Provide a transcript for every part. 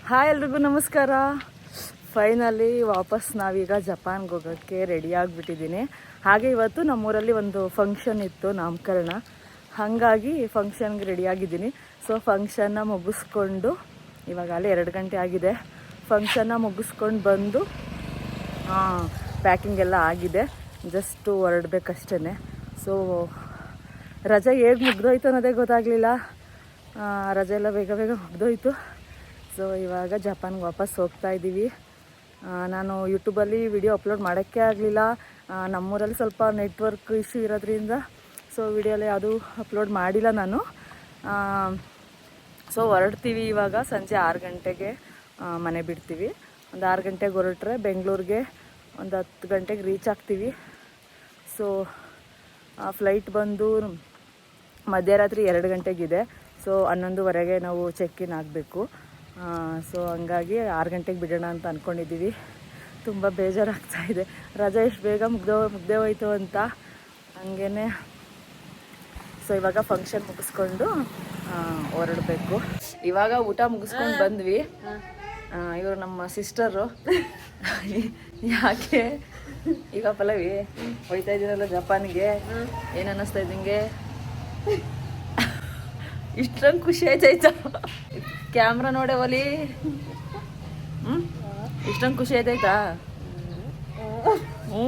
Hi ಎಲ್ರಿಗೂ ನಮಸ್ಕಾರ. Finally ವಾಪಸ್ ನಾವೀಗ ಜಪಾನ್ಗೆ ಹೋಗೋಕ್ಕೆ ರೆಡಿ ಆಗಿಬಿಟ್ಟಿದ್ದೀನಿ. ಹಾಗೆ ಇವತ್ತು ನಮ್ಮೂರಲ್ಲಿ ಒಂದು ಫಂಕ್ಷನ್ ಇತ್ತು, ನಾಮಕರಣ. ಹಾಗಾಗಿ ಫಂಕ್ಷನ್ಗೆ ರೆಡಿಯಾಗಿದ್ದೀನಿ. ಸೊ ಫಂಕ್ಷನ್ನ ಮುಗಿಸ್ಕೊಂಡು ಇವಾಗಲೇ 2 ಗಂಟೆ ಆಗಿದೆ. ಫಂಕ್ಷನ್ನ ಮುಗಿಸ್ಕೊಂಡು ಬಂದು ಪ್ಯಾಕಿಂಗ್ ಎಲ್ಲ ಆಗಿದೆ, ಜಸ್ಟು ಹೊರಡ್ಬೇಕಷ್ಟೇ. ಸೊ ರಜೆ ಹೇಗೆ ಮುಗ್ದೋಯ್ತು ಅನ್ನೋದೇ ಗೊತ್ತಾಗಲಿಲ್ಲ. ರಜೆ ಎಲ್ಲ ಬೇಗ ಬೇಗ ಮುಗ್ದೋಯ್ತು. ಸೊ ಇವಾಗ ಜಪಾನ್ಗೆ ವಾಪಸ್ ಹೋಗ್ತಾ ಇದ್ದೀವಿ. ನಾನು ಯೂಟ್ಯೂಬಲ್ಲಿ ವಿಡಿಯೋ ಅಪ್ಲೋಡ್ ಮಾಡೋಕ್ಕೆ ಆಗಲಿಲ್ಲ. ನಮ್ಮೂರಲ್ಲಿ ಸ್ವಲ್ಪ ನೆಟ್ವರ್ಕ್ ಇಶ್ಯೂ ಇರೋದ್ರಿಂದ ಸೊ ವಿಡಿಯೋಲ್ಲಿ ಯಾವುದೂ ಅಪ್ಲೋಡ್ ಮಾಡಿಲ್ಲ ನಾನು. ಸೊ ಹೊರಡ್ತೀವಿ ಇವಾಗ. ಸಂಜೆ 6 ಗಂಟೆಗೆ ಮನೆ ಬಿಡ್ತೀವಿ. ಒಂದು 6 ಗಂಟೆಗೆ ಹೊರಟ್ರೆ ಬೆಂಗಳೂರಿಗೆ ಒಂದು 10 ಗಂಟೆಗೆ ರೀಚ್ ಆಗ್ತೀವಿ. ಸೊ ಫ್ಲೈಟ್ ಬಂದು ಮಧ್ಯರಾತ್ರಿ 2 ಗಂಟೆಗಿದೆ. ಸೊ 11:15 ನಾವು ಚೆಕ್ ಇನ್ ಆಗಬೇಕು. ಸೊ ಹಂಗಾಗಿ 6 ಗಂಟೆಗೆ ಬಿಡೋಣ ಅಂತ ಅಂದ್ಕೊಂಡಿದ್ದೀವಿ. ತುಂಬ ಬೇಜಾರಾಗ್ತಾಯಿದೆ, ರಜೆ ಎಷ್ಟು ಬೇಗ ಮುಗ್ದೇ ಹೋಯ್ತು ಅಂತ. ಹಂಗೇ ಸೊ ಇವಾಗ ಫಂಕ್ಷನ್ ಮುಗಿಸ್ಕೊಂಡು ಹೊರಡಬೇಕು. ಇವಾಗ ಊಟ ಮುಗಿಸ್ಕೊಂಡು ಬಂದ್ವಿ. ಇವರು ನಮ್ಮ ಸಿಸ್ಟರು. ಯಾಕೆ ಈಗ ಪಲ್ಲವಿ ಹೋಯ್ತಾ ಇದ್ದೀರಲ್ಲ ಜಪಾನ್ಗೆ, ಏನು ಅನ್ನಿಸ್ತಾ ಇದ್ದಂಗೆ? ಇಷ್ಟೊಂದು ಖುಷಿ ಆಯ್ತಾಯ್ತಾ? ಕ್ಯಾಮ್ರಾ ನೋಡೆ ಒಲಿ. ಇಷ್ಟೊಂದು ಖುಷಿ ಆಯ್ತಾಯ್ತಾ? ಹ್ಞೂ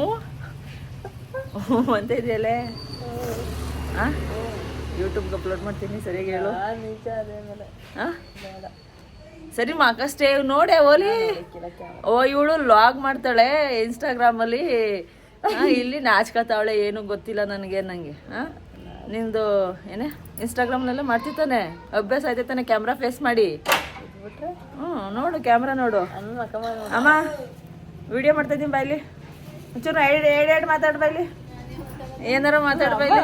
ಅಂತ ಇದೆಯಲ್ಲೇ. ಯೂಟ್ಯೂಬ್ಗೆ ಅಪ್ಲೋಡ್ ಮಾಡ್ತೀನಿ, ಸರಿಯಾಗಿ ಹೇಳು. ಸರಿ ಮಾಕಷ್ಟೇ ನೋಡೆ ಓಲಿ. ಇವಳು ಲಾಗ್ ಮಾಡ್ತಾಳೆ ಇನ್ಸ್ಟಾಗ್ರಾಮಲ್ಲಿ. ಇಲ್ಲಿ ನಾಚ್ಕೊತಾವಳೆ, ಏನೂ ಗೊತ್ತಿಲ್ಲ ನನಗೆ. ನಿಂದು ಏನೇ ಇನ್ಸ್ಟಾಗ್ರಾಮ್ನೆಲ್ಲ ಮಾಡ್ತಿತ್ತಾನೆ, ಅಭ್ಯಾಸ ಆಯ್ತಾನೆ ಕ್ಯಾಮ್ರಾ ಫೇಸ್ ಮಾಡಿ. ನೋಡು ಕ್ಯಾಮ್ರಾ ನೋಡು. ಅಮ್ಮ ವಿಡಿಯೋ ಮಾಡ್ತಾ ಇದ್ದೀನಿ ಬಾಯ್ಲಿ. ಒಂಚೂರು ಎರಡು ಮಾತಾಡ್ ಬಾಯ್ಲಿ, ಏನಾರ ಮಾತಾಡ್ ಬಾಯ್ಲಿ.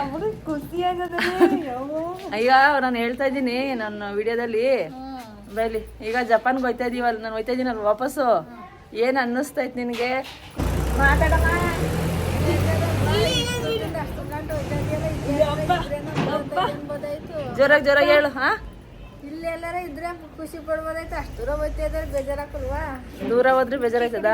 ಅಯ್ಯ ನಾನು ಹೇಳ್ತಾ ಇದ್ದೀನಿ ನನ್ನ ವಿಡಿಯೋದಲ್ಲಿ ಬಾಯ್ಲಿ. ಈಗ ಜಪಾನ್ಗೆ ಹೋಯ್ತಾ ಇದೀವಲ್ಲ, ನಾನು ಹೋಯ್ತಾ ಇದ್ದೀನಲ್ಲ ವಾಪಸ್ಸು. ಏನು ಅನ್ನಿಸ್ತೈತೆ ನಿನಗೆ? ಮಾತಾಡಮ್ಮ. ಜೋರಾಗಿ ಹೇಳು. ಇಲ್ಲಿ ಎಲ್ಲಾರ ಇದ್ರೆ ಖುಷಿ ಪಡ್ಬೋದಾಯ್ತು. ಅಷ್ಟು ದೂರ ಹೋಯ್ತಾ ಇದಾರೆ, ಬೇಜಾರಾಕಲ್ವಾ? ದೂರ ಹೋದ್ರೆ ಬೇಜಾರಾಯ್ತದ?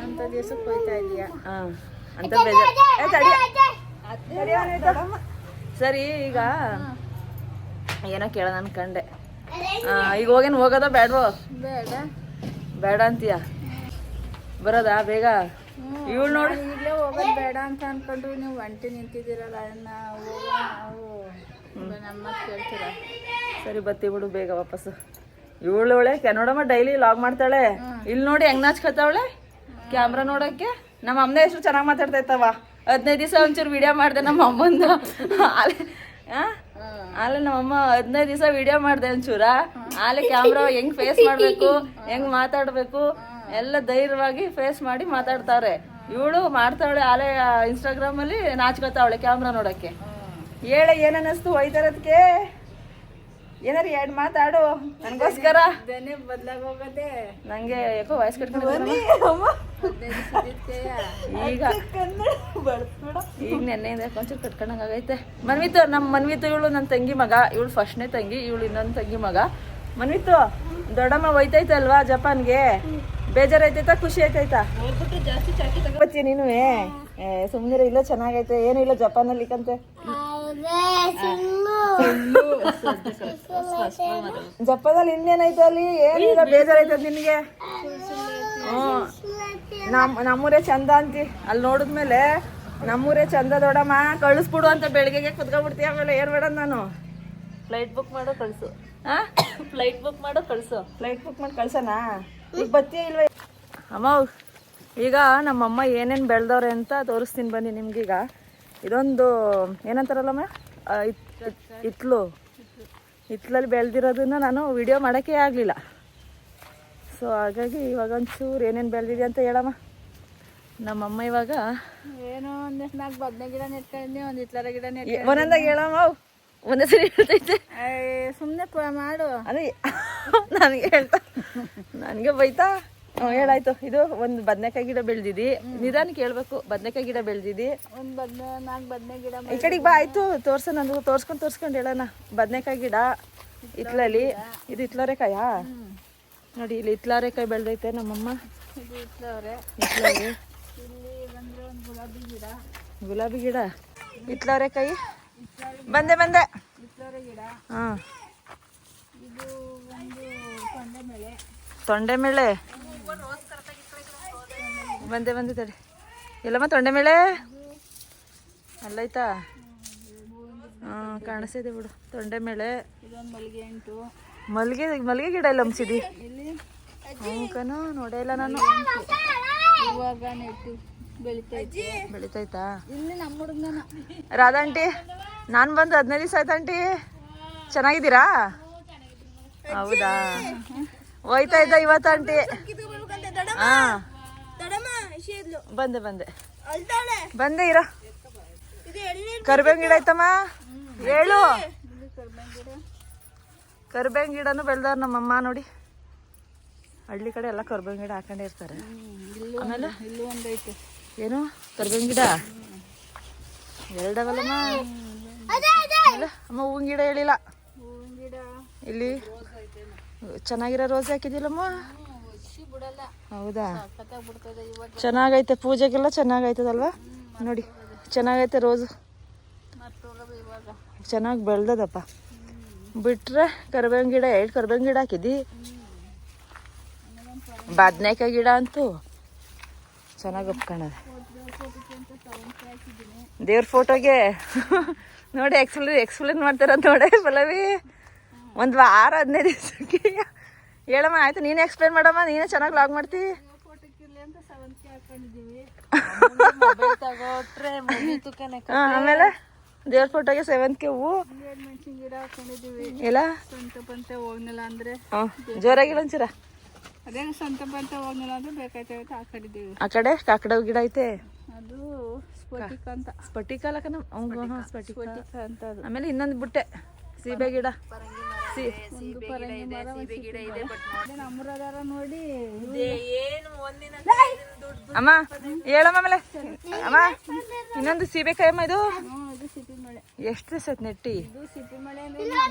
ಅಂತ ದಿವ್ಸಕ್ಕೆ ಹೋಯ್ತಾ ಇದೀಯಾ ಅಂತ ಬೇಜಾರು. ಸರಿ, ಈಗ ಏನೋ ಕೇಳೋಣ ಅನ್ಕಂಡೆ. ಈಗ ಹೋಗೋದ ಬೇಡವೋ? ಬೇಡ ಅಂತೀಯ? ಬರೋದಾ ಬೇಗ? ಇವಳು ನೋಡಿ ಈಗಲೇ ಹೋಗೋದು ಬೇಡ ಅಂತ ಅನ್ಕೊಂಡು ನೀವು ಒಂಟಿ ನಿಂತಿದ್ದೀರಲ್ಲ, ನಾವು ನಮ್ಮ ಕೇಳ್ತೀರ. ಸರಿ ಬತ್ತಿ ಬಿಡು ಬೇಗ ವಾಪಸ್ಸು. ಇವಳೊಳೆ ನೋಡಮ್ಮ ಡೈಲಿ ಲಾಗ್ ಮಾಡ್ತಾಳೆ. ಇಲ್ಲಿ ನೋಡಿ ಹೆಂಗ್ ನಾಚ್ಕೊತಾವಳೆ ಕ್ಯಾಮ್ರಾ ನೋಡೋಕ್ಕೆ. ನಮ್ಮ ಅಮ್ಮನ ಹೆಸರು ಚೆನ್ನಾಗಿ ಮಾತಾಡ್ತಾ ಇತ್ತವ. 15 ದಿವಸ ಒಂಚೂರು ವಿಡಿಯೋ ಮಾಡಿದೆ ನಮ್ಮ ಅಮ್ಮಂದು. ಆಲೆ ನಮ್ಮಮ್ಮ 15 ದಿವಸ ವಿಡಿಯೋ ಮಾಡಿದೆ ಒಂಚೂರ. ಆಲೆ ಕ್ಯಾಮ್ರಾ ಹೆಂಗ್ ಫೇಸ್ ಮಾಡಬೇಕು, ಹೆಂಗ್ ಮಾತಾಡಬೇಕು ಎಲ್ಲ ಧೈರ್ಯವಾಗಿ ಫೇಸ್ ಮಾಡಿ ಮಾತಾಡ್ತಾವ್ರೆ. ಇವಳು ಮಾಡ್ತಾವಳೆ ಆಲೆ ಇನ್ಸ್ಟಾಗ್ರಾಮಲ್ಲಿ ನಾಚ್ಕೊತಾವಳೆ ಕ್ಯಾಮ್ರಾ ನೋಡೋಕ್ಕೆ. ಹೇಳ ಏನನ್ನಿಸ್ತು ಹೋಯ್ತಾರದಕ್ಕೆ? ಏನಾರು 2 ಮಾತಾಡು ನನಗೋಸ್ಕರ. ಬದಲಾಗೋಗದೆ ನಂಗೆ ಯಾಕೋ ವಾಯ್ಸ್ ಕಟ್ಕೊಂಡು ಈಗ ನೆನ್ನೆಯಿಂದ ಕೊಂಚೂರು ಕಟ್ಕೊಂಡಂಗಾಗೈತೆ. ಮನ್ವಿತು ಇವಳು ನನ್ನ ತಂಗಿ ಮಗ. ಇವಳು ಫಸ್ಟ್ನೇ ತಂಗಿ, ಇವಳು ಇನ್ನೊಂದು ತಂಗಿ ಮಗ. ಮನ್ವಿತು ದೊಡ್ಡಮ್ಮ ಹೋಯ್ತೈತಲ್ವಾ ಜಪಾನ್ಗೆ? ಬೇಜಾರೈತೈತಾ ಖುಷಿ ಆಯ್ತಾಯ್ತಾ? ಜಾಸ್ತಿ ನೀನು ಸುಮ್ಮನೆ ಇಲ್ಲ, ಚೆನ್ನಾಗೈತೆ. ಏನು ಇಲ್ಲ ಜಪಾನಲ್ಲಿ ಕಂತೆ. ಜಪಾನಲ್ಲಿ ಇನ್ನೇನೈತೆ ಅಲ್ಲಿ? ಏನಿಲ್ಲ, ಬೇಜಾರೈತದ ನಿನಗೆ? ನಮ್ಮೂರೇ ಚಂದ ಅಂತಿ. ಅಲ್ಲಿ ನೋಡಿದ್ಮೇಲೆ ನಮ್ಮೂರೇ ಚಂದ ದೊಡ್ಡಮ್ಮ, ಕಳಿಸ್ಬಿಡು ಅಂತ ಬೆಳಿಗ್ಗೆ ಕುತ್ಕೊಂಡ್ಬಿಡ್ತೀವಿ. ಆಮೇಲೆ ಏನ್ ಬೇಡ, ನಾನು ಫ್ಲೈಟ್ ಬುಕ್ ಮಾಡೋ ಕಳಿಸು. ಫ್ಲೈಟ್ ಬುಕ್ ಮಾಡಿ ಕಳ್ಸೋಣ. ಈಗ ಬತ್ತೀಯ ಇಲ್ವ? ಅಮ್ಮ ಈಗ ನಮ್ಮಮ್ಮ ಏನೇನು ಬೆಳೆದವ್ರೆ ಅಂತ ತೋರಿಸ್ತೀನಿ ಬನ್ನಿ ನಿಮ್ಗೀಗ. ಇದೊಂದು ಏನಂತಾರಲ್ಲಮ್ಮ, ಹಿತ್ಲಲ್ಲಿ ಬೆಳೆದಿರೋದನ್ನ ನಾನು ವಿಡಿಯೋ ಮಾಡೋಕ್ಕೆ ಆಗಲಿಲ್ಲ. ಸೊ ಹಾಗಾಗಿ ಇವಾಗ ಒಂಚೂರು ಏನೇನು ಬೆಳೆದಿದೆ ಅಂತ ಹೇಳಮ್ಮ. ನಮ್ಮಮ್ಮ ಇವಾಗ ಏನೋ ಒಂದಷ್ಟು 4 ಬದನೆ ಗಿಡ ನೆಟ್ಕೊಂಡಿದ್ದೆ, ಒಂದು ಹಿತ್ಲರ ಗಿಡ ಒಂದೊಂದಾಗ ಹೇಳಮ್ಮ. ಒಂದೇ ಸರಿ ಹೇಳ್ತೈತೆ. ಸುಮ್ಮನೆ ಮಾಡು. ಅದೇ ನನಗೆ ಹೇಳ್ತಾ, ನನಗೆ ಬೈತಾ. ಹೇಳಾಯ್ತು. ಇದು ಒಂದು ಬದನೆಕಾಯಿ ಗಿಡ ಬೆಳೆದಿದ್ದಿ, ನಿಧಾನಕ್ಕೆ ಹೇಳ್ಬೇಕು. ಬದನೆಕಾಯಿ ಗಿಡ ಬೆಳೆದಿದ್ದಿ, ಒಂದು 4 ಬದನೆ ಗಿಡ ಈ ಕಡೆಗೆ ಬಾ. ಆಯ್ತು ತೋರ್ಸ, ನಂದು ತೋರ್ಸ್ಕೊಂಡು ಹೇಳೋಣ. ಬದನೆಕಾಯಿ ಗಿಡ ಇತ್ಲಲ್ಲಿ, ಇದು ಇತ್ಲಾರೆಕಾಯಾ? ನೋಡಿ ಇಲ್ಲಿ ಇತ್ಲಾರೆಕಾಯಿ ಬೆಳೆದೈತೆ ನಮ್ಮಮ್ಮ. ಇದು ಇಟ್ಲವ್ರೆ. ಇತ್ಲಾರೆ, ಇಲ್ಲಿ ಬಂದರೆ ಒಂದು ಗುಲಾಬಿ ಗಿಡ, ಇತ್ಲಾರೆಕಾಯಿ. ಬಂದೆ ಇಟ್ಲವ್ರೆ ಗಿಡ. ಹಾಂ, ಇದು ಒಂದು ತೊಂಡೆಮೇಳೆ. ಬಂದೆ ತಡಿ. ಎಲ್ಲಮ್ಮ ತೊಂಡೆಮೇಳೆ ಅಲ್ಲೈತಾ? ಹಾಂ, ಕಾಣಿಸ್ತಿದೆ ಬಿಡು. ತೊಂಡೆಮೇಳೆ, ಇದೊಂದು ಮಲ್ಲಿಗೆ ಅಂಟು. ಮಲ್ಲಿಗೆ ಗಿಡ ಎಲ್ಲ ಹಂಸಿದಿ? ಇಲ್ಲಿ ಹ್ಞೂ ಕಣೋ, ನೋಡೇ ಇಲ್ಲ ನಾನು. ಇವಾಗ ನೆಟ್ಟು ಬೆಳಿತೈತಾ? ಇಲ್ಲಿ ನಮ್ಮ ಹುಡುಗನ ರಾಧಾ ಆಂಟಿ, ನಾನು ಬಂದು 15 ದಿವಸ ಆಯ್ತು ಆಂಟಿ. ಚೆನ್ನಾಗಿದ್ದೀರಾ? ಹೌದಾ, ಹೋಯ್ತಾ ಇದ್ದ ಇವತ್ತು ಆಂಟಿ. ಹಾಂ, ಬಂದೆ ಇರ. ಕರಿಬೇವಿನ ಗಿಡ ಐತಮ್ಮ, ಹೇಳು. ಕರಿಬೇವಿನ ಗಿಡನೂ ಬೆಳೆದವ್ರು ನಮ್ಮಮ್ಮ. ನೋಡಿ, ಹಳ್ಳಿ ಕಡೆ ಎಲ್ಲ ಕರಿಬೇವಿನ ಗಿಡ ಹಾಕೊಂಡೇ ಇರ್ತಾರೆ. ಆಮೇಲೆ ಇಲ್ಲೂ ಒಂದೈತೆ. ಏನು ಕರಿಬೇವಿನ ಗಿಡ? ಎರಡವಲ್ಲಮ್ಮ. ಅಮ್ಮ ಹೂವಿನ ಗಿಡ ಹೇಳಿಲ್ಲ. ಹೂವಿನ ಗಿಡ ಇಲ್ಲಿ ಚೆನ್ನಾಗಿರೋ ರೋಸ್ ಹಾಕಿದಿಲ್ಲಮ್ಮ? ಬಿಡಲ್ಲ. ಹೌದಾ, ಬಿಡ್ತದೆ ಇವಾಗ. ಚೆನ್ನಾಗೈತೆ, ಪೂಜೆಗೆಲ್ಲ ಚೆನ್ನಾಗೈತದಲ್ವಾ? ನೋಡಿ, ಚೆನ್ನಾಗೈತೆ ರೋಸು, ಇವಾಗ ಚೆನ್ನಾಗಿ ಬೆಳ್ದದಪ್ಪ. ಬಿಟ್ರೆ ಕರಿಬೇವಿನ ಗಿಡ, 2 ಕರಿಬೇವಿನ ಗಿಡ ಹಾಕಿದ್ದಿ. ಬದನೆಕಾಯಿ ಗಿಡ ಅಂತೂ ಚೆನ್ನಾಗಿ ಒಪ್ಕೊಂಡದೆ. ದೇವ್ರ ಫೋಟೋಗೆ ನೋಡಿ ಎಕ್ಸ್ಪ್ಲೇನ್ ಮಾಡ್ತಾರಂತ ನೋಡಿ ಪಲ್ಲವಿ. ಒಂದು ವಾರ 15 ದಿವಸಕ್ಕೆ ಹೇಳಮ್ಮ. ಆಯ್ತು, ನೀನೇ ಎಕ್ಸ್ಪ್ಲೇನ್ ಮಾಡಮ್ಮ, ನೀನೇ ಚೆನ್ನಾಗಿ ಲಾಗ್ ಮಾಡ್ತಿ. ಆಮೇಲೆ ದೇವ್ರ ಫೋಟೋಗೆ 7ಕ್ಕೆ ಹೂವು, ಮೆಣಸಿನ ಗಿಡ ಹಾಕೊಂಡಿದೀವಿ. ಎಲ್ಲ ಸ್ವಂತ ಪಂತ ಹೋಗ್ನಿಲ್ಲ ಅಂದ್ರೆ ಜೋರಾಗಿಲ್ಲ ಒಂಚೂರ. ಅದೇ ಸ್ವಂತ ಪಂತ ಹೋಗ್ನಿಲ್ಲ ಅಂದ್ರೆ ಬೇಕಾಯ್ತವೆ ಹಾಕೊಂಡಿದೀವಿ. ಆ ಕಡೆ ಕಾಕಡ ಗಿಡ ಐತೆ, ಅದು ಸ್ಫಟಿಕ ಅಂತ. ಸ್ಫಟಿಕ ಅಲ್ಲ ಕಣ, ಸ್ಫಟಿಕ ಅಂತ ಅದು. ಆಮೇಲೆ ಇನ್ನೊಂದು ಬುಟ್ಟೆ ಸೀಬೆ ಗಿಡ. ನಮ್ಮರದಾರ ನೋಡಿ ಅಮ್ಮ, ಹೇಳಮ್ಮ. ಆಮೇಲೆ ಅಮ್ಮ, ಇನ್ನೊಂದು ಸೀಬೆಕಾಯಿ ಅಮ್ಮ. ಇದು ಇದು ಸಿಪಿ ಮಳೆ. ಎಷ್ಟು ದಿವಸ ಆಯ್ತು ನೆಟ್ಟಿ? ಇದು ಸಿಪಿ ಮಳೆ ಅಂದ್ರೆ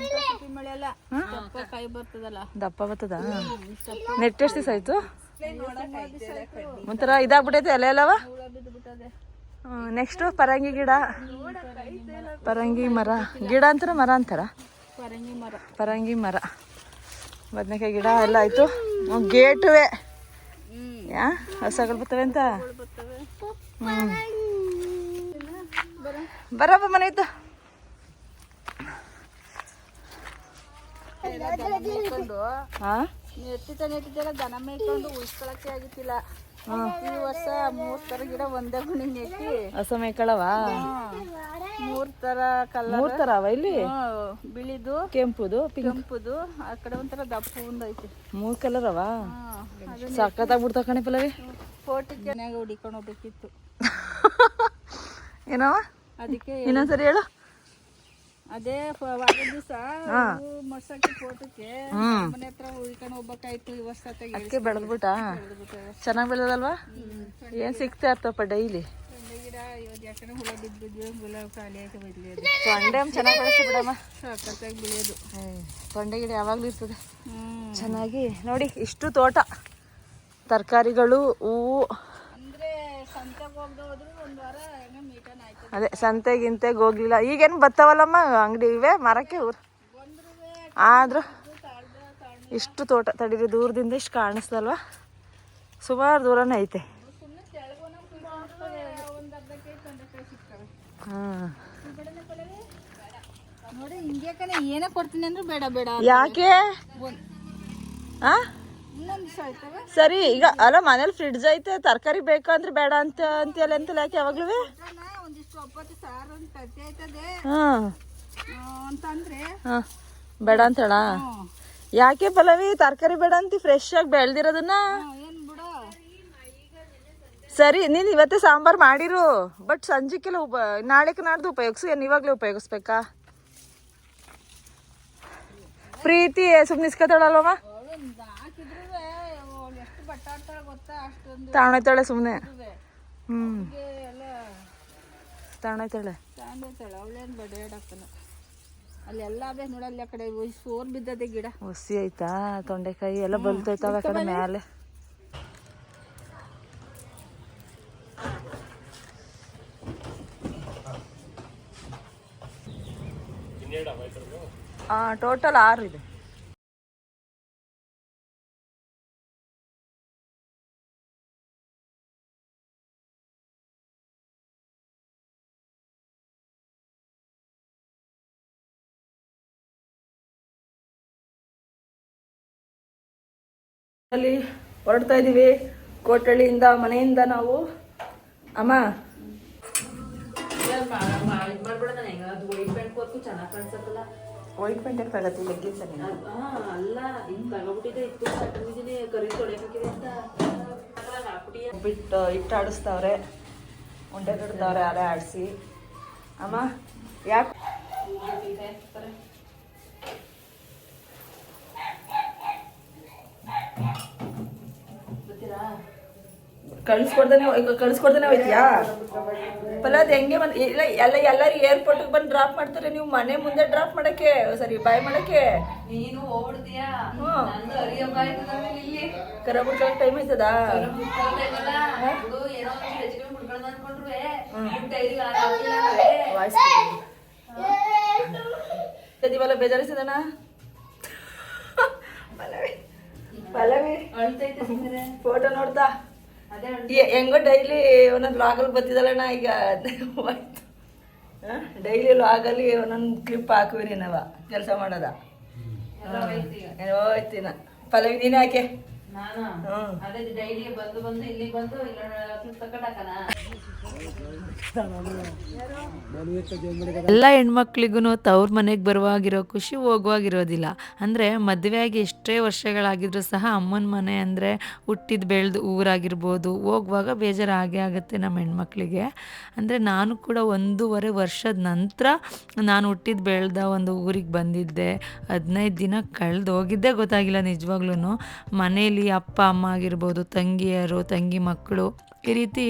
ಸಿಪಿ ಮಳೆ ಅಲ್ಲ, ದಪ್ಪ ಕಾಯಿ ಬರ್ತದಲ್ಲ. ದಪ್ಪ ಬರ್ತದ? ನೆಟ್ ಎಷ್ಟು ದಿವಸ ಆಯ್ತು? ಒಂಥರ ಇದಾಗ್ಬಿಟ್ಟೈತೆ ಎಲೆ ಎಲ್ಲವ. ನೆಕ್ಸ್ಟ್ ಪರಂಗಿ ಗಿಡ, ಪರಂಗಿ ಮರ. ಗಿಡ ಅಂತಾರ ಮರ ಅಂತಾರ? ಪರಂಗಿ ಮರ. ಬದನೆಕಾಯಿ ಗಿಡ ಎಲ್ಲ ಆಯ್ತು. ಗೇಟುವೆ ಯಾ ಹಸಗಳು ಬರ್ತವೆ ಅಂತ. ಬರಪ್ಪ ಮನೆ ಇತ್ತು. ನೆಟ್ಟಿದ್ದೆಲ್ಲ ದನ ಮೇಯ್ಕೊಂಡು ಉಳಿಸ್ಕೊಳಕ್ಕೆ ಆಗಿತ್ತಿಲ್ಲ. ಈ ವರ್ಷ 3 ತರ ಗಿಡ ಒಂದೇ ಗುಣಿ ನೆಟ್ಟಿ ಹಸ ಮೇಯ್ಕಳವಾ? 3 ತರ ಕಲರ್. 3 ತರ ಅವ ಇಲ್ಲಿ? ಬಿಳಿದು, ಕೆಂಪುದು, ಕೆಂಪುದು, ಆ ಕಡೆ ಒಂಥರ ದಪ್ಪ ಒಂದೈತಿ. 3 ಕಲರ್ ಅವ. ಸಖತ್ತಾಗ್ಬಿಡ್ತ ಕಣೆ ಪಲ್ಲವಿ. ಫೋಟಿಗೆ ಹುಡಿಕೊಂಡು ಹೋಗ್ಬೇಕಿತ್ತು. ಏನವ? ಅದಕ್ಕೆ ಇನ್ನೊಂದ್ಸರಿ ಹೇಳು. ಅದೇ ವಾರದ ದಿವಸ ಮಡ್ಸಕ್ಕೆ ಫೋಟೋಕ್ಕೆ ಮನೆ ಹತ್ರ ಉಳ್ಕೊಂಡು ಹೋಗ್ಬೇಕಾಯ್ತು. ಈ ವರ್ಷ ಅದಕ್ಕೆ ಬೆಳೆದ್ಬಿಟ್ಟ. ಚೆನ್ನಾಗಿ ಬೆಳೆದಲ್ವಾ? ಏನ್ ಸಿಗ್ತಾ ಇರ್ತಪ್ಪ ಡೈಲಿ? ಗಿಡ ಯಾಕಂದ್ರೆ ಹುಳ ಬಿದ್ದಿದ್ವಿ, ಗುಲಾಬಿ ಖಾಲಿ ಆಯ್ತು ಬದಲಿ. ತೊಂಡೆ ಚೆನ್ನಾಗಿ ಬೆಳೆಸಿ ಬಿಡಮ್ಮ, ಸಖತ್ತಾಗಿ ಬೆಳೆಯೋದು. ತೊಂಡೆ ಗಿಡ ಯಾವಾಗ್ಲೂ ಇರ್ತದೆ ಚೆನ್ನಾಗಿ. ನೋಡಿ ಇಷ್ಟು ತೋಟ, ತರಕಾರಿಗಳು, ಹೂವು. ಅಂದ್ರೆ ಸಂತೆಗೆ ಹೋದ್ರೆ ಒಂದು ವಾರ ಹೆಂಗ ಮೀಟನ್ ಆಯ್ತು. ಅದೇ ಸಂತೆಗಿಂತೆಗೆ ಹೋಗ್ಲಿಲ್ಲ. ಈಗೇನು ಬರ್ತಾವಲ್ಲಮ್ಮ ಅಂಗಡಿ ಇವೆ ಮರಕ್ಕೆ ಊರು. ಆದ್ರೂ ಇಷ್ಟು ತೋಟ ತಡೀರಿ, ದೂರದಿಂದ ಇಷ್ಟು ಕಾಣಿಸ್ತಲ್ವಾ? ಸುಮಾರು ದೂರನೇ ಐತೆ. ಹಾಂ, ನೋಡಿ ಹಿಂಗೆ ಏನೇ ಕೊಡ್ತೀನಿ ಅಂದ್ರೆ ಬೇಡ ಬೇಡ. ಯಾಕೆ? ಇನ್ನೊಂದು ದಿವಸ ಆಯ್ತವೆ. ಸರಿ, ಈಗ ಅಲ್ಲ ಮನೇಲಿ ಫ್ರಿಡ್ಜ್ ಐತೆ, ತರಕಾರಿ ಬೇಕಂದ್ರೆ ಬೇಡ ಅಂತ ಅಂತೀಯಲ್ಲ ಅಂತಲ್ಲ, ಯಾಕೆ ಯಾವಾಗ್ಲೂ? ಒಂದಿಷ್ಟು ಒಪ್ಪತ್ತು ಸಾರು ಒಂದು ಕಟ್ಟಿ ಆಯ್ತದೆ ಅಂತಂದ್ರೆ ಬೇಡ ಅಂತ ಹೇಳ. ಯಾಕೆ ಪಲ್ಲವಿ ತರಕಾರಿ ಬೇಡ ಅಂತಿ? ಫ್ರೆಶ್ ಆಗಿ ಬೆಳ್ದಿರೋದನ್ನ ಏನ್ ಬಿಡು. ಸರಿ, ನೀನು ಇವತ್ತೇ ಸಾಂಬಾರು ಮಾಡಿರು, ಬಟ್ ಸಂಜೆಗೆಲ್ಲ ನಾಳೆಗೆ ನಾಡ್ದು ಉಪಯೋಗಿಸು. ಏನು ಇವಾಗಲೇ ಉಪಯೋಗಿಸ್ಬೇಕಾ? ಪ್ರೀತಿ ಸುಮ್ಮನೆ ಇಸ್ಕೊತಾಳಲ್ವಮ್ಮ? ಹಾಕಿದ್ರು ಎಷ್ಟು ಬಟ್ಟೆ ಆಟ ಆಡ್ತಾಳೆ ಗೊತ್ತಾ, ಅಷ್ಟೊಂದು ತಾಣೈತಾಳೆ ಸುಮ್ಮನೆ. ಇದುವೆ. ಹ್ಞೂ ಅವ್ಳಿಗೆ ಎಲ್ಲ ತಾಣೈತಾಳೆ. ತಾಂಡೈತಾಳೆ, ಅವಳೇನು ಬಡಿಯಾಡಕ್ಕನ. ಅಲ್ಲೆಲ್ಲ ಅದೇ ನೋಡಲ್ಲಿ ಆ ಕಡೆ ಸೋರ್ ಬಿದ್ದದೆ ಗಿಡ. ಹುಸಿ ಐತಾ ತೊಂಡೆಕಾಯಿ ಎಲ್ಲ ಬಲ್ತೈತಾವೆ ಆ ಕಡೆ ಮೇಲೆ. ಟೋಟಲ್ 6 ಇದೆ. ಅಲ್ಲಿ ಹೊರಡ್ತಾ ಇದ್ದೀವಿ ಕೋಟಳ್ಳಿಯಿಂದ, ಮನೆಯಿಂದ ನಾವು. ಅಮ್ಮ ವೈಟ್ ಪೇಂಟ್ ಯಾಕೆ ತಗತ್ತಿ ಲೆಗ್ಗಿನ್ಸ್ ಅಲ್ಲ ಹಿಂಗ್ ತಗೋಬಿಟ್ಟಿದೆ ಇತ್ತು ಕಟ್ಟಿದ್ದೀನಿ ಕರಿ ತೊಳೆಕಾಕಿದೆ ಅಂತ ಬಿಟ್ಟು ಹಿಟ್ಟು ಆಡಿಸ್ತವ್ರೆ, ಉಂಡೆ ಕಡ್ದವ್ರೆ ಅರೆ ಆಡಿಸಿ. ಅಮ್ಮ ಯಾಕೆ ಕಳಿಸ್ಕೊಡ್ದೇನೆ ಹೋಯ್ತಿಯಾ? ಪಲಾದ್ ಹೆಂಗೆ ಇಲ್ಲ ಎಲ್ಲರೂ ಏರ್ಪೋರ್ಟ್ಗೆ ಬಂದು ಡ್ರಾಪ್ ಮಾಡ್ತಾರೆ, ನೀವು ಮನೆ ಮುಂದೆ ಡ್ರಾಪ್ ಮಾಡಕ್ಕೆ, ಸರಿ ಬಾಯ್ ಮಾಡಕ್ಕೆ ನೀನು ಹೋಗ್ಬಿಡ್ತೀಯಾ? ನಂದು ಅರಿಯಪ್ಪ ಇಲ್ಲಿ ಕರ ಬಿಡ್ಕೊಳಕ್ ಟೈಮ್ ಆಯ್ತದ? ಏನೋ ಹೆಚ್ಚಿಗೆ ಮುಡ್ಕೊಳ್ಳೋದು ಅನ್ಕೊಂಡ್ರೆ ವಾಯ್ಸ್ ದಿವಲ್ಲ ಬೇಜಾರಿಸದನ ಪಲ್ಲವಿ ಫೋಟೋ ನೋಡ್ತಾ ಹೆಂಗೋ ಡೈಲಿ ಒಂದೊಂದು ಲಾಗಲ್ಲಿ ಬರ್ತಿದ್ದಲ್ಲಣ್ಣ. ಈಗ ಡೈಲಿ ಲಾಗಲ್ಲಿ ಒಂದೊಂದು ಕ್ಲಿಪ್ ಹಾಕುವಿರಿ ನಾವ ಕೆಲಸ ಮಾಡೋದ. ಹೋಯ್ತೀನ ಪಲ್ಲವಿ ನೀನು ಯಾಕೆ ನಾನು ಅದೇ ಡೈಲಿ ಬಂದು ಇಲ್ಲಿ ಬಂದು ಇಲ್ಲ ತಕೊಂಡಾಕನ. ಎಲ್ಲ ಹೆಣ್ಮಕ್ಳಿಗೂ ತವ್ರ ಮನೆಗೆ ಬರುವಾಗಿರೋ ಖುಷಿ ಹೋಗುವಾಗಿರೋದಿಲ್ಲ. ಅಂದರೆ ಮದುವೆಯಾಗಿ ಎಷ್ಟೇ ವರ್ಷಗಳಾಗಿದ್ರೂ ಸಹ ಅಮ್ಮನ ಮನೆ ಅಂದರೆ ಹುಟ್ಟಿದ ಬೆಳೆದು ಊರಾಗಿರ್ಬೋದು, ಹೋಗುವಾಗ ಬೇಜಾರು ಆಗೇ ಆಗುತ್ತೆ ನಮ್ಮ ಹೆಣ್ಮಕ್ಳಿಗೆ. ಅಂದರೆ ನಾನು ಕೂಡ 1.5 ವರ್ಷದ ನಂತರ ನಾನು ಹುಟ್ಟಿದ ಬೆಳೆದ ಒಂದು ಊರಿಗೆ ಬಂದಿದ್ದೆ. 15 ದಿನ ಕಳೆದು ಹೋಗಿದ್ದೇ ಗೊತ್ತಾಗಿಲ್ಲ ನಿಜವಾಗ್ಲೂ. ಮನೇಲಿ ಅಪ್ಪ ಅಮ್ಮ ಆಗಿರ್ಬೋದು, ತಂಗಿಯರು, ತಂಗಿ ಮಕ್ಕಳು, ಈ ರೀತಿ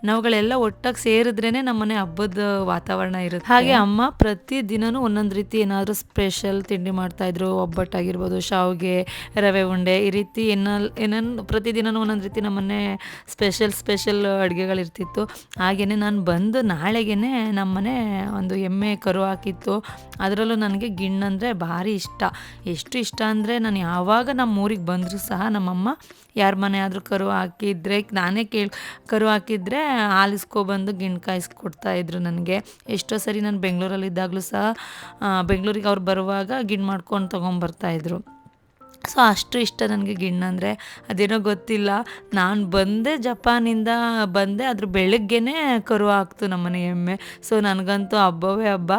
ನಾವುಗಳೆಲ್ಲ ಒಟ್ಟಾಗಿ ಸೇರಿದ್ರೇ ನಮ್ಮನೆ ಹಬ್ಬದ ವಾತಾವರಣ ಇರುತ್ತೆ. ಹಾಗೆ ಅಮ್ಮ ಪ್ರತಿದಿನವೂ ಒಂದೊಂದು ರೀತಿ ಏನಾದರೂ ಸ್ಪೆಷಲ್ ತಿಂಡಿ ಮಾಡ್ತಾಯಿದ್ರು. ಒಬ್ಬಟ್ಟಾಗಿರ್ಬೋದು, ಶಾವಿಗೆ, ರವೆ ಉಂಡೆ, ಈ ರೀತಿ ಏನೇನು ಪ್ರತಿದಿನವೂ ಒಂದೊಂದು ರೀತಿ ನಮ್ಮನೆ ಸ್ಪೆಷಲ್ ಅಡುಗೆಗಳಿರ್ತಿತ್ತು. ಹಾಗೆಯೇ ನಾನು ಬಂದು ನಾಳೆಗೇ ನಮ್ಮನೆ ಒಂದು ಎಮ್ಮೆ ಕರು ಹಾಕಿತ್ತು. ಅದರಲ್ಲೂ ನನಗೆ ಗಿಣ್ಣಂದರೆ ಭಾರಿ ಇಷ್ಟ. ಎಷ್ಟು ಇಷ್ಟ ಅಂದರೆ ನಾನು ಯಾವಾಗ ನಮ್ಮ ಊರಿಗೆ ಬಂದರೂ ಸಹ ನಮ್ಮಮ್ಮ ಯಾರ ಮನೆ ಆದರೂ ಕರು ಹಾಕಿದ್ರೆ ನಾನೇ ಕರು ಹಾಕಿದರೆ ಹಾಲಿಸ್ಕೊಬಂದು ಗಿಣ್ಣು ಕಾಯಿಸ್ಕೊಡ್ತಾಯಿದ್ರು ನನಗೆ. ಎಷ್ಟೋ ಸರಿ ನಾನು ಬೆಂಗಳೂರಲ್ಲಿದ್ದಾಗಲೂ ಸಹ ಬೆಂಗಳೂರಿಗೆ ಅವ್ರು ಬರುವಾಗ ಗಿಣ್ಣು ಮಾಡ್ಕೊಂಡು ತೊಗೊಂಬರ್ತಾಯಿದ್ರು. ಸೊ ಅಷ್ಟು ಇಷ್ಟ ನನಗೆ ಗಿಣ್ಣಂದರೆ. ಅದೇನೋ ಗೊತ್ತಿಲ್ಲ, ನಾನು ಬಂದೆ ಜಪಾನಿಂದ ಬಂದೆ, ಅದ್ರ ಬೆಳಗ್ಗೆನೇ ಕರು ಹಾಕ್ತು ನಮ್ಮನೆ ಎಮ್ಮೆ. ಸೊ ನನಗಂತೂ ಹಬ್ಬವೇ ಹಬ್ಬ.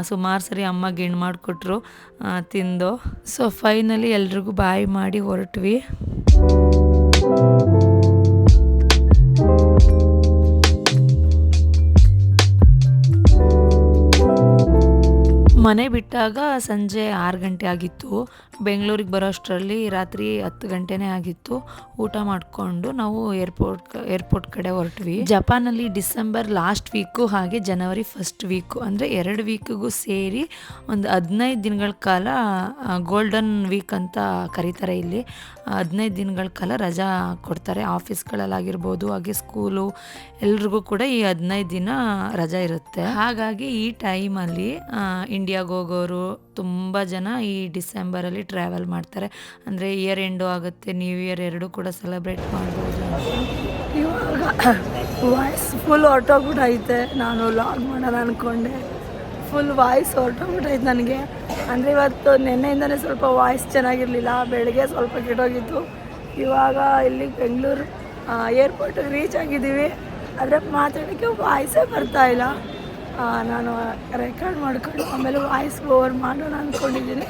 ಸುಮಾರು ಸರಿ ಅಮ್ಮ ಗಿಣ್ಣು ಮಾಡಿಕೊಟ್ರು, ತಿಂದು. ಸೊ ಫೈನಲಿ ಎಲ್ರಿಗೂ ಬಾಯ್ ಮಾಡಿ ಹೊರಟ್ವಿ. ಮನೆ ಬಿಟ್ಟಾಗ ಸಂಜೆ 6 ಗಂಟೆ ಆಗಿತ್ತು. ಬೆಂಗಳೂರಿಗೆ ಬರೋ ಅಷ್ಟರಲ್ಲಿ ರಾತ್ರಿ 10 ಗಂಟೆನೇ ಆಗಿತ್ತು. ಊಟ ಮಾಡಿಕೊಂಡು ನಾವು ಏರ್ಪೋರ್ಟ್ ಕಡೆ ಹೊರಟ್ವಿ. ಜಪಾನಲ್ಲಿ ಡಿಸೆಂಬರ್ ಲಾಸ್ಟ್ ವೀಕು ಹಾಗೆ ಜನವರಿ ಫಸ್ಟ್ ವೀಕು ಅಂದರೆ 2 ವೀಕಿಗೂ ಸೇರಿ ಒಂದು 15 ದಿನಗಳ ಕಾಲ ಗೋಲ್ಡನ್ ವೀಕ್ ಅಂತ ಕರೀತಾರೆ. ಇಲ್ಲಿ 15 ದಿನಗಳ ಕಾಲ ರಜಾ ಕೊಡ್ತಾರೆ ಆಫೀಸ್ಗಳಲ್ಲಾಗಿರ್ಬೋದು, ಹಾಗೆ ಸ್ಕೂಲು ಎಲ್ರಿಗೂ ಕೂಡ ಈ 15 ದಿನ ರಜಾ ಇರುತ್ತೆ. ಹಾಗಾಗಿ ಈ ಟೈಮಲ್ಲಿ ಇಂಡಿಯಾಗೆ ಹೋಗೋರು ತುಂಬ ಜನ ಈ ಡಿಸೆಂಬರಲ್ಲಿ ಟ್ರಾವೆಲ್ ಮಾಡ್ತಾರೆ. ಅಂದರೆ ಇಯರ್ ಎಂಡು ಆಗುತ್ತೆ, ನ್ಯೂ ಇಯರ್ ಎರಡೂ ಕೂಡ ಸೆಲೆಬ್ರೇಟ್ ಮಾಡ್ಬೋದು. ಇವಾಗ ವಾಯ್ಸ್ ಫುಲ್ ಹೊರಟೋಗ್ಬಿಟ್ಟೈತೆ. ನಾನು ಲಾಗ್ ಮಾಡೋಣ ಅಂದ್ಕೊಂಡೆ, ಫುಲ್ ವಾಯ್ಸ್ ಹೊರಟೋಗ್ಬಿಟ್ಟೈತೆ ನನಗೆ. ಅಂದರೆ ಇವತ್ತು ನೆನ್ನೆಯಿಂದನೇ ಸ್ವಲ್ಪ ವಾಯ್ಸ್ ಚೆನ್ನಾಗಿರಲಿಲ್ಲ, ಬೆಳಗ್ಗೆ ಸ್ವಲ್ಪ ಕೆಟ್ಟೋಗಿತ್ತು. ಇವಾಗ ಇಲ್ಲಿ ಬೆಂಗಳೂರು ಏರ್ಪೋರ್ಟಿಗೆ ರೀಚ್ ಆಗಿದ್ದೀವಿ, ಆದರೆ ಮಾತಾಡೋಕ್ಕೆ ವಾಯ್ಸೇ ಬರ್ತಾಯಿಲ್ಲ. ನಾನು ರೆಕಾರ್ಡ್ ಮಾಡ್ಕೊಂಡು ಆಮೇಲೆ ವಾಯ್ಸ್ ಓವರ್ ಮಾಡೋಣ ಅಂದ್ಕೊಂಡಿದ್ದೀನಿ.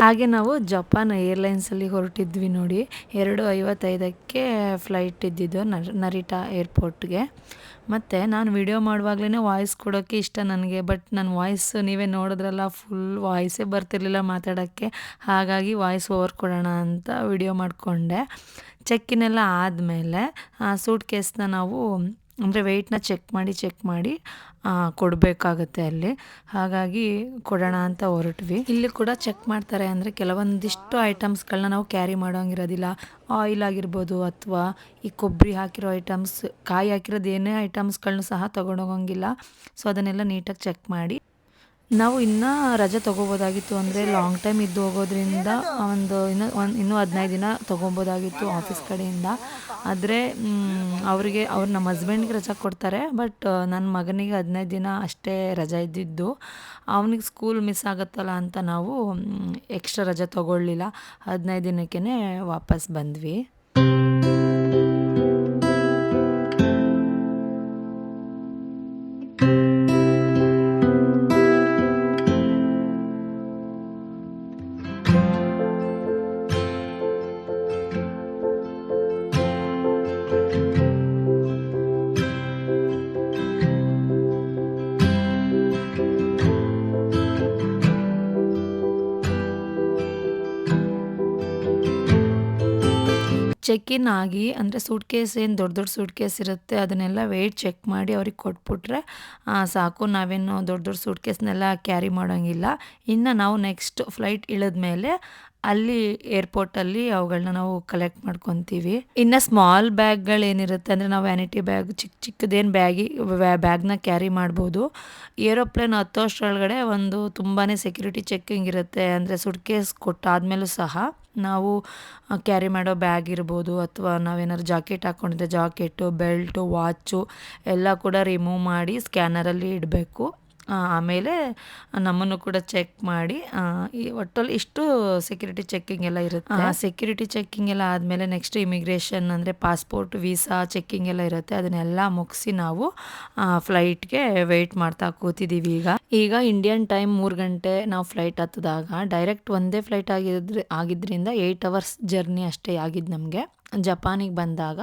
ಹಾಗೆ ನಾವು ಜಪಾನ್ ಏರ್ಲೈನ್ಸಲ್ಲಿ ಹೊರಟಿದ್ವಿ ನೋಡಿ. 2:55ಕ್ಕೆ ಫ್ಲೈಟ್ ಇದ್ದಿದ್ದು ನರಿಟಾ ಏರ್ಪೋರ್ಟ್ಗೆ. ಮತ್ತು ನಾನು ವಿಡಿಯೋ ಮಾಡುವಾಗಲೇ ವಾಯ್ಸ್ ಕೊಡೋಕ್ಕೆ ಇಷ್ಟ ನನಗೆ, ಬಟ್ ನನ್ನ ವಾಯ್ಸ್ ನೀವೇ ನೋಡಿದ್ರಲ್ಲ, ಫುಲ್ ವಾಯ್ಸೇ ಬರ್ತಿರ್ಲಿಲ್ಲ ಮಾತಾಡೋಕ್ಕೆ. ಹಾಗಾಗಿ ವಾಯ್ಸ್ ಓವರ್ ಕೊಡೋಣ ಅಂತ ವಿಡಿಯೋ ಮಾಡಿಕೊಂಡೆ. ಚೆಕ್ಕಿನೆಲ್ಲ ಆದಮೇಲೆ ಸೂಟ್ ಕೇಸ್ನ ನಾವು ಅಂದರೆ ವೆಯ್ಟ್ನ ಚೆಕ್ ಮಾಡಿ ಕೊಡಬೇಕಾಗತ್ತೆ ಅಲ್ಲಿ. ಹಾಗಾಗಿ ಕೊಡೋಣ ಅಂತ ಹೊರಟ್ವಿ. ಇಲ್ಲಿ ಕೂಡ ಚೆಕ್ ಮಾಡ್ತಾರೆ, ಅಂದರೆ ಕೆಲವೊಂದಿಷ್ಟು ಐಟಮ್ಸ್ಗಳನ್ನ ನಾವು ಕ್ಯಾರಿ ಮಾಡೋಂಗಿರೋದಿಲ್ಲ. ಆಯಿಲ್ ಆಗಿರ್ಬೋದು ಅಥವಾ ಈ ಕೊಬ್ಬರಿ ಹಾಕಿರೋ ಐಟಮ್ಸ್, ಕಾಯಿ ಹಾಕಿರೋದು ಏನೇ ಐಟಮ್ಸ್ಗಳನ್ನೂ ಸಹ ತೊಗೊಂಡೋಗಂಗಿಲ್ಲ. ಸೊ ಅದನ್ನೆಲ್ಲ ನೀಟಾಗಿ ಚೆಕ್ ಮಾಡಿ ನಾವು ಇನ್ನೂ ರಜೆ ತೊಗೋಬೋದಾಗಿತ್ತು. ಅಂದರೆ ಲಾಂಗ್ ಟೈಮ್ ಇದ್ದು ಹೋಗೋದ್ರಿಂದ ಇನ್ನೂ 15 ದಿನ ತೊಗೊಬೋದಾಗಿತ್ತು ಆಫೀಸ್ ಕಡೆಯಿಂದ. ಆದರೆ ಅವ್ರು ನಮ್ಮ ಹಸ್ಬೆಂಡ್ಗೆ ರಜೆ ಕೊಡ್ತಾರೆ, ಬಟ್ ನನ್ನ ಮಗನಿಗೆ 15 ದಿನ ಅಷ್ಟೇ ರಜೆ ಇದ್ದಿದ್ದು. ಅವನಿಗೆ ಸ್ಕೂಲ್ ಮಿಸ್ ಆಗುತ್ತಲ್ಲ ಅಂತ ನಾವು ಎಕ್ಸ್ಟ್ರಾ ರಜೆ ತೊಗೊಳ್ಳಿಲ್ಲ. 15 ದಿನಕ್ಕೇ ವಾಪಸ್ ಬಂದ್ವಿ. ಚೆಕ್-ಇನ್ ಆಗಿ, ಅಂದರೆ ಸೂಟ್ಕೇಸ್ ಏನು ದೊಡ್ಡ ಸೂಟ್ಕೇಸ್ ಇರುತ್ತೆ ಅದನ್ನೆಲ್ಲ ವೆಯ್ಟ್ ಚೆಕ್ ಮಾಡಿ ಅವ್ರಿಗೆ ಕೊಟ್ಬಿಟ್ರೆ ಸಾಕು. ನಾವೇನು ದೊಡ್ಡ ಸೂಟ್ಕೇಸ್ನೆಲ್ಲ ಕ್ಯಾರಿ ಮಾಡೋಂಗಿಲ್ಲ. ಇನ್ನು ನಾವು ನೆಕ್ಸ್ಟ್ ಫ್ಲೈಟ್ ಇಳಿದ್ಮೇಲೆ ಅಲ್ಲಿ ಏರ್ಪೋರ್ಟಲ್ಲಿ ಅವುಗಳನ್ನ ನಾವು ಕಲೆಕ್ಟ್ ಮಾಡ್ಕೊತೀವಿ. ಇನ್ನು ಸ್ಮಾಲ್ ಬ್ಯಾಗ್ಗಳೇನಿರುತ್ತೆ, ಅಂದರೆ ನಾವು ವ್ಯಾನಿಟಿ ಬ್ಯಾಗ್, ಚಿಕ್ಕದೇನು ಬ್ಯಾಗ್ನ ಕ್ಯಾರಿ ಮಾಡ್ಬೋದು. ಏರೋಪ್ಲೇನ್ ಹತ್ತೋಷ್ಟರೊಳಗಡೆ ತುಂಬಾ ಸೆಕ್ಯೂರಿಟಿ ಚೆಕ್ಕಿಂಗ್ ಇರುತ್ತೆ. ಅಂದರೆ ಸುಟ್ಕೇಸ್ ಕೊಟ್ಟಾದ್ಮೇಲೂ ಸಹ ನಾವು ಕ್ಯಾರಿ ಮಾಡೋ ಬ್ಯಾಗ್ ಇರ್ಬೋದು, ಅಥವಾ ನಾವೇನಾದ್ರು ಜಾಕೆಟ್ ಹಾಕ್ಕೊಂಡಿದ್ದೆ ಜಾಕೆಟು, ಬೆಲ್ಟು, ವಾಚು ಎಲ್ಲ ಕೂಡ ರಿಮೂವ್ ಮಾಡಿ ಸ್ಕ್ಯಾನರಲ್ಲಿ ಇಡಬೇಕು. ಆಮೇಲೆ ನಮ್ಮನ್ನು ಕೂಡ ಚೆಕ್ ಮಾಡಿ ಈ ಒಟ್ಟಲ್ಲಿ ಇಷ್ಟು ಸೆಕ್ಯೂರಿಟಿ ಚೆಕ್ಕಿಂಗ್ ಎಲ್ಲ ಇರುತ್ತೆ. ಸೆಕ್ಯೂರಿಟಿ ಚೆಕ್ಕಿಂಗ್ ಎಲ್ಲ ಆದಮೇಲೆ ನೆಕ್ಸ್ಟ್ ಇಮಿಗ್ರೇಷನ್, ಅಂದರೆ ಪಾಸ್ಪೋರ್ಟ್, ವೀಸಾ ಚೆಕ್ಕಿಂಗ್ ಎಲ್ಲ ಇರುತ್ತೆ. ಅದನ್ನೆಲ್ಲ ಮುಗಿಸಿ ನಾವು ಫ್ಲೈಟ್ಗೆ ವೆಯ್ಟ್ ಮಾಡ್ತಾ ಕೂತಿದ್ದೀವಿ. ಈಗ ಇಂಡಿಯನ್ ಟೈಮ್ 3 ಗಂಟೆ ನಾವು ಫ್ಲೈಟ್ ಹತ್ತಿದಾಗ, ಡೈರೆಕ್ಟ್ ಒಂದೇ ಫ್ಲೈಟ್ ಆಗಿದ್ದರಿಂದ 8 ಅವರ್ಸ್ ಜರ್ನಿ ಅಷ್ಟೇ ಆಗಿದ್ದು ನಮಗೆ. ಜಪಾನಿಗೆ ಬಂದಾಗ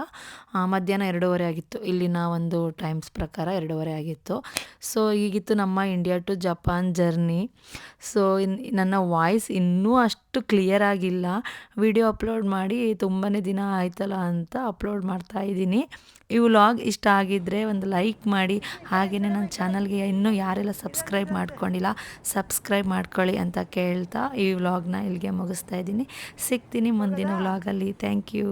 ಮಧ್ಯಾಹ್ನ 2:30 ಆಗಿತ್ತು. ಇಲ್ಲಿನ ಒಂದು ಟೈಮ್ಸ್ ಪ್ರಕಾರ 2:30 ಆಗಿತ್ತು. ಸೊ ಈಗಿತ್ತು ನಮ್ಮ India to Japan journey. So ನನ್ನ ವಾಯ್ಸ್ ಇನ್ನೂ ಅಷ್ಟು ಕ್ಲಿಯರ್ ಆಗಿಲ್ಲ. ವಿಡಿಯೋ ಅಪ್ಲೋಡ್ ಮಾಡಿ ತುಂಬಾ ದಿನ ಆಯ್ತಲ್ಲ ಅಂತ ಅಪ್ಲೋಡ್ ಮಾಡ್ತಾ ಇದ್ದೀನಿ. ಈ ವ್ಲಾಗ್ ಇಷ್ಟ ಆಗಿದ್ದರೆ ಒಂದು ಲೈಕ್ ಮಾಡಿ, ಹಾಗೆಯೇ ನನ್ನ ಚಾನಲ್ಗೆ ಇನ್ನೂ ಯಾರೆಲ್ಲ ಸಬ್ಸ್ಕ್ರೈಬ್ ಮಾಡ್ಕೊಂಡಿಲ್ಲ ಸಬ್ಸ್ಕ್ರೈಬ್ ಮಾಡ್ಕೊಳ್ಳಿ ಅಂತ ಕೇಳ್ತಾ ಈ ವ್ಲಾಗ್ನ ಇಲ್ಲಿಗೆ ಮುಗಿಸ್ತಾ ಇದ್ದೀನಿ. ಸಿಗ್ತೀನಿ ಮುಂದಿನ ವ್ಲಾಗಲ್ಲಿ. Thank you.